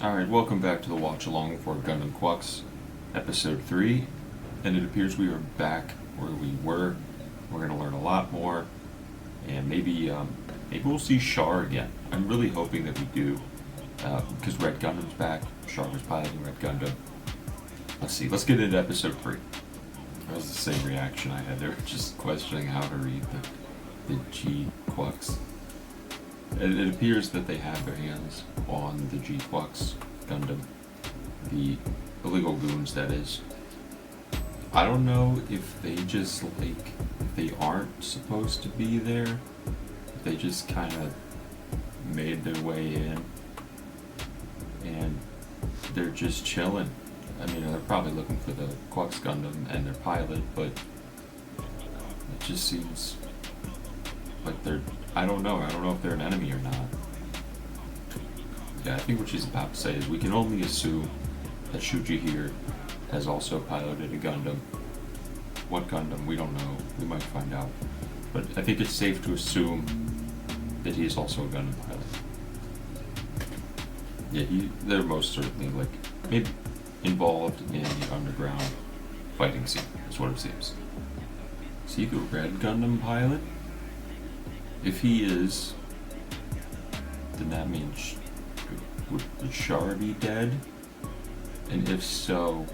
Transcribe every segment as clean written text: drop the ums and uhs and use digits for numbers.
Alright, welcome back to the watch along for Gundam Gquuuuuux, episode 3, and it appears we are back where we were. We're going to learn a lot more, and maybe we'll see Char again. I'm really hoping that we do, because Red Gundam's back. Char was piloting Red Gundam. Let's see, let's get into episode 3. That was the same reaction I had. They were just questioning how to read the Gquuuuuux. It appears that they have their hands on the Gquuuuuux Gundam, the illegal goons, that is. I don't know if they just, if they aren't supposed to be there, if they just kind of made their way in, and they're just chilling. I mean, they're probably looking for the Gquuuuuux Gundam and their pilot, but it just seems like they're... I don't know if they're an enemy or not. Yeah, I think what she's about to say is we can only assume that Shuji here has also piloted a Gundam. What Gundam, we don't know. We might find out. But I think it's safe to assume that he is also a Gundam pilot. Yeah, they're most certainly, maybe involved in the underground fighting scene, is what it seems. See the Red Gundam pilot? If he is, then that means would Char be dead? And if so,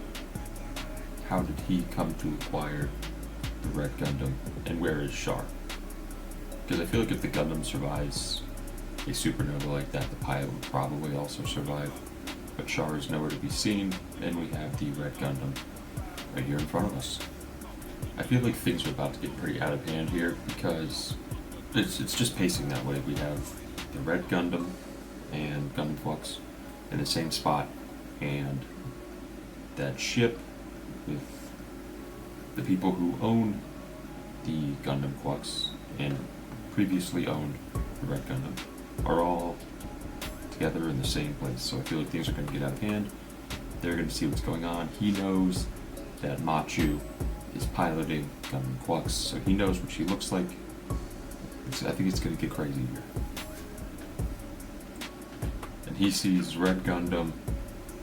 how did he come to acquire the Red Gundam? And where is Char? Because I feel like if the Gundam survives a supernova like that, the pilot would probably also survive. But Char is nowhere to be seen, and we have the Red Gundam right here in front of us. I feel like things are about to get pretty out of hand here, because it's just pacing that way. We have the Red Gundam and Gundam Gquuuuuux in the same spot, and that ship with the people who own the Gundam Gquuuuuux and previously owned the Red Gundam are all together in the same place. So I feel like things are going to get out of hand. They're going to see what's going on. He knows that MACHU is piloting Gundam Gquuuuuux, so he knows what she looks like. I think it's going to get crazy here. And he sees Red Gundam,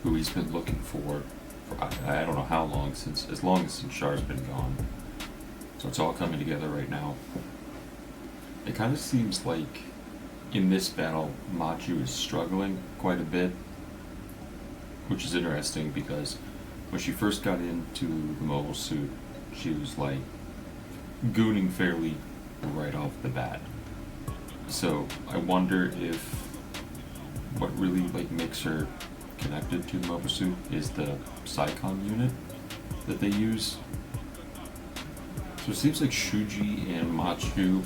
who he's been looking for I don't know how long, as long as Char's been gone. So it's all coming together right now. It kind of seems like in this battle, MACHU is struggling quite a bit, which is interesting because when she first got into the mobile suit, she was gooning fairly right off the bat. So I wonder if what really makes her connected to the mobile suit is the Psycom unit that they use. So it seems like Shuji and MACHU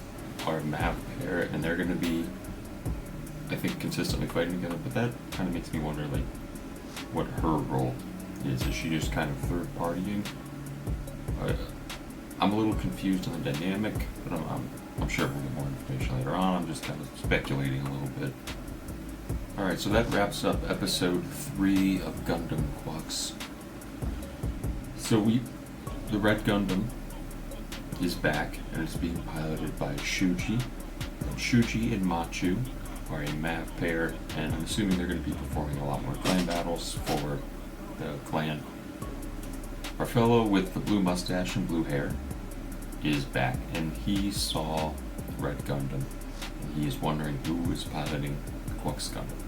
are a map pair, and they're going to be, I think, consistently fighting together. But that kind of makes me wonder what her role is. Is she just kind of third partying? I'm a little confused on the dynamic, but I'm sure we'll get more information later on. I'm just kind of speculating a little bit. Alright, so that wraps up episode 3 of Gundam Gquuuuuux. So the Red Gundam is back, and it's being piloted by Shuji. And Shuji and MACHU are a MAV pair, and I'm assuming they're going to be performing a lot more clan battles for the clan. Our fellow with the blue mustache and blue hair is back, and he saw Red Gundam, and he is wondering who is piloting the Gquuuuuux Gundam.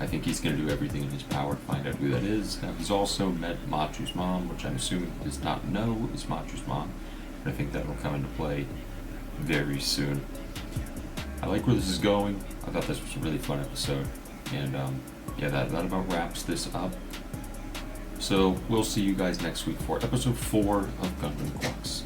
I think he's going to do everything in his power to find out who that is. Now, he's also met MACHU's mom, which I'm assuming he does not know is MACHU's mom, but I think that will come into play very soon. I like where this is going. I thought this was a really fun episode, and yeah, that about wraps this up. So we'll see you guys next week for episode 4 of Gundam Gquuuuuux.